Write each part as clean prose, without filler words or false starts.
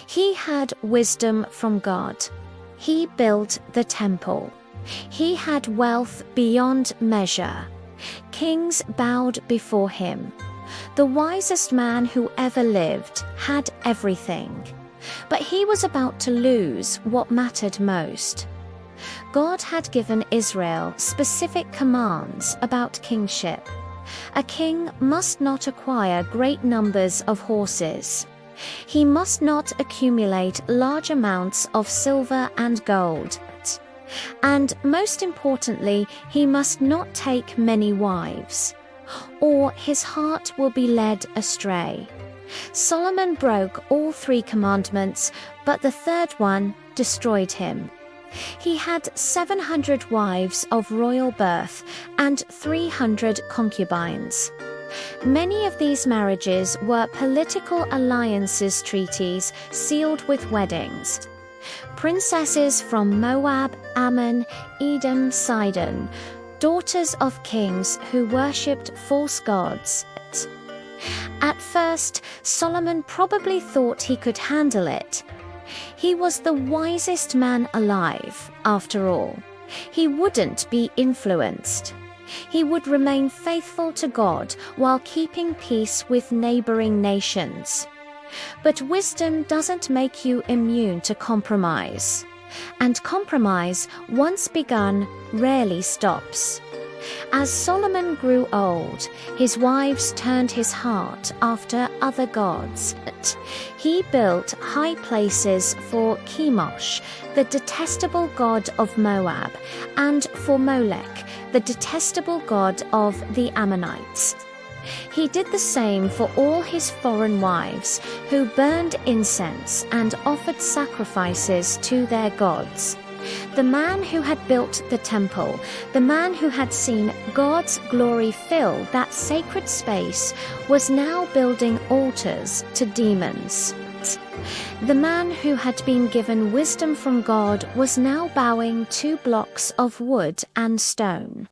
He had wisdom from God. He built the temple. He had wealth beyond measure. Kings bowed before him. The wisest man who ever lived had everything. But he was about to lose what mattered most. God had given Israel specific commands about kingship. A king must not acquire great numbers of horses. He must not accumulate large amounts of silver and gold. And most importantly, he must not take many wives, or his heart will be led astray. Solomon broke all 3 commandments, but the 3rd one destroyed him. He had 700 wives of royal birth and 300 concubines. Many of these marriages were political alliances treaties sealed with weddings. Princesses from Moab, Ammon, Edom, Sidon, daughters of kings who worshipped false gods. At first, Solomon probably thought he could handle it. He was the wisest man alive, after all. He wouldn't be influenced. He would remain faithful to God while keeping peace with neighboring nations. But wisdom doesn't make you immune to compromise. And compromise, once begun, rarely stops. As Solomon grew old, his wives turned his heart after other gods. He built high places for Chemosh, the detestable god of Moab, and for Molech, the detestable god of the Ammonites. He did the same for all his foreign wives, who burned incense and offered sacrifices to their gods. The man who had built the temple, the man who had seen God's glory fill that sacred space, was now building altars to demons. The man who had been given wisdom from God was now bowing to blocks of wood and stone.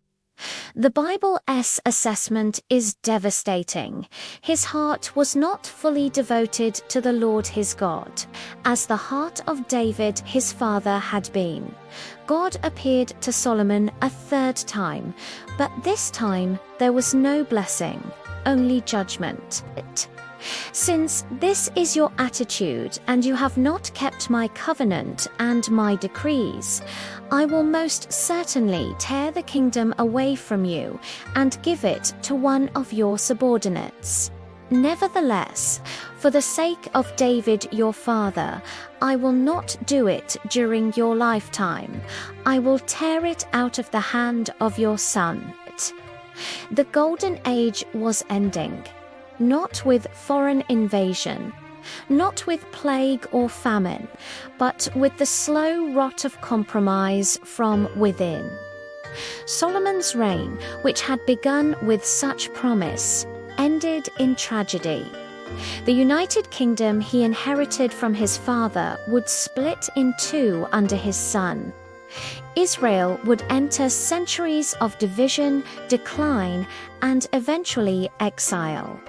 The Bible's assessment is devastating. His heart was not fully devoted to the Lord his God, as the heart of David his father had been. God appeared to Solomon a 3rd time, but this time there was no blessing, only judgment. Since this is your attitude, and you have not kept my covenant and my decrees, I will most certainly tear the kingdom away from you and give it to one of your subordinates. Nevertheless, for the sake of David your father, I will not do it during your lifetime. I will tear it out of the hand of your son. The golden age was ending. Not with foreign invasion, not with plague or famine, but with the slow rot of compromise from within. Solomon's reign, which had begun with such promise, ended in tragedy. The United Kingdom he inherited from his father would split in 2 under his son. Israel would enter centuries of division, decline, and eventually exile.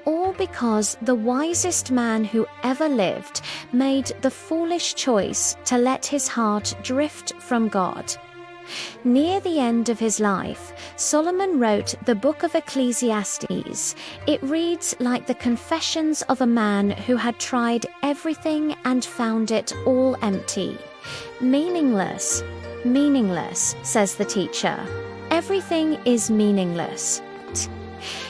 All because the wisest man who ever lived made the foolish choice to let his heart drift from God. Near the end of his life, Solomon wrote the book of Ecclesiastes. It reads like the confessions of a man who had tried everything and found it all empty. Meaningless, meaningless, says the teacher. Everything is meaningless.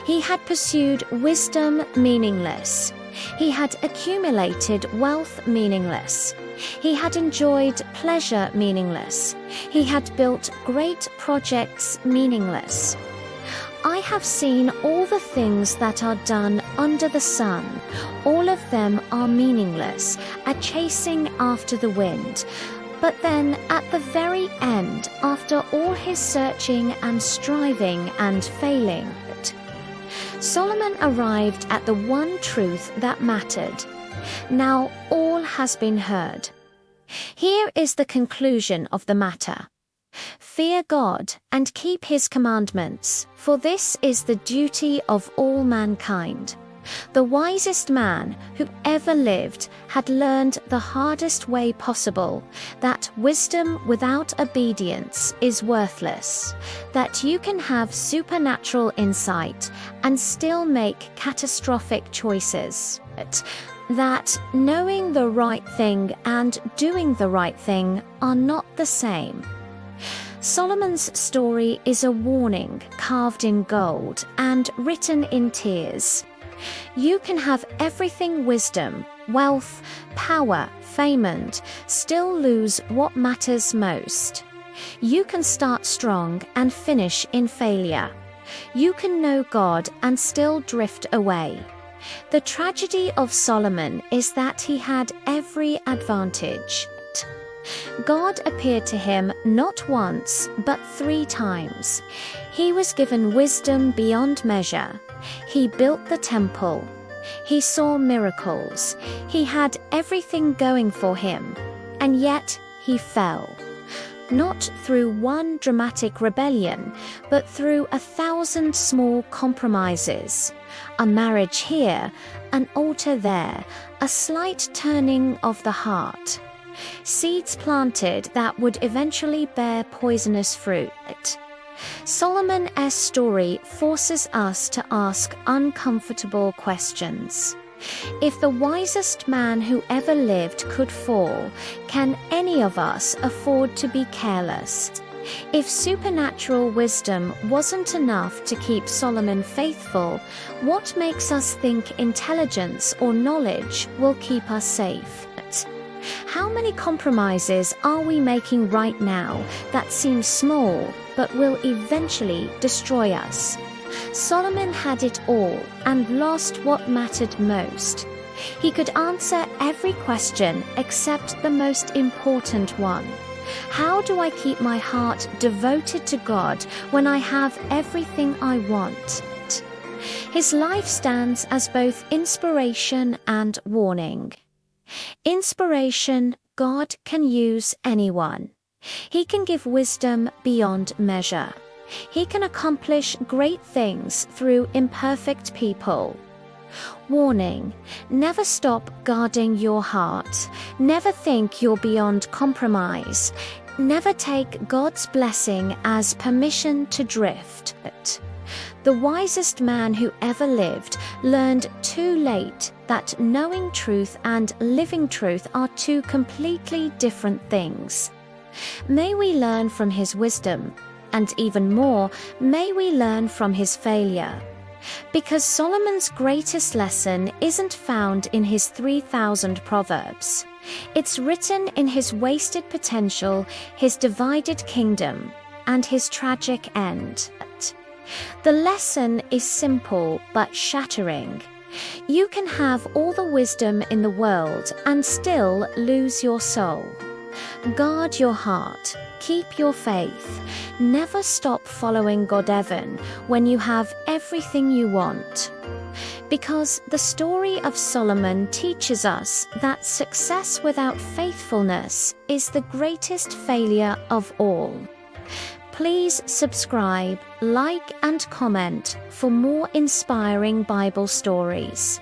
He had pursued wisdom, meaningless. He had accumulated wealth, meaningless. He had enjoyed pleasure, meaningless. He had built great projects, meaningless. I have seen all the things that are done under the sun. All of them are meaningless, a chasing after the wind. But then, at the very end, after all his searching and striving and failing, Solomon arrived at the one truth that mattered. Now all has been heard. Here is the conclusion of the matter. Fear God and keep his commandments, for this is the duty of all mankind. The wisest man who ever lived had learned the hardest way possible that wisdom without obedience is worthless, that you can have supernatural insight and still make catastrophic choices, that knowing the right thing and doing the right thing are not the same. Solomon's story is a warning carved in gold and written in tears. You can have everything: wisdom, wealth, power, fame, and still lose what matters most. You can start strong and finish in failure. You can know God and still drift away. The tragedy of Solomon is that he had every advantage. God appeared to him not once, but 3 times. He was given wisdom beyond measure. He built the temple. He saw miracles. He had everything going for him. And yet he fell. Not through one dramatic rebellion, but through 1,000 small compromises. A marriage here, an altar there, a slight turning of the heart. Seeds planted that would eventually bear poisonous fruit. Solomon's story forces us to ask uncomfortable questions. If the wisest man who ever lived could fall, can any of us afford to be careless? If supernatural wisdom wasn't enough to keep Solomon faithful, what makes us think intelligence or knowledge will keep us safe? How many compromises are we making right now that seem small but will eventually destroy us? Solomon had it all and lost what mattered most. He could answer every question except the most important one. How do I keep my heart devoted to God when I have everything I want? His life stands as both inspiration and warning. Inspiration: God can use anyone. He can give wisdom beyond measure. He can accomplish great things through imperfect people. Warning: never stop guarding your heart. Never think you're beyond compromise. Never take God's blessing as permission to drift. The wisest man who ever lived learned too late that knowing truth and living truth are 2 completely different things. May we learn from his wisdom, and even more, may we learn from his failure. Because Solomon's greatest lesson isn't found in his 3,000 proverbs. It's written in his wasted potential, his divided kingdom, and his tragic end. The lesson is simple but shattering. You can have all the wisdom in the world and still lose your soul. Guard your heart. Keep your faith. Never stop following God even when you have everything you want. Because the story of Solomon teaches us that success without faithfulness is the greatest failure of all. Please subscribe, like, and comment for more inspiring Bible stories.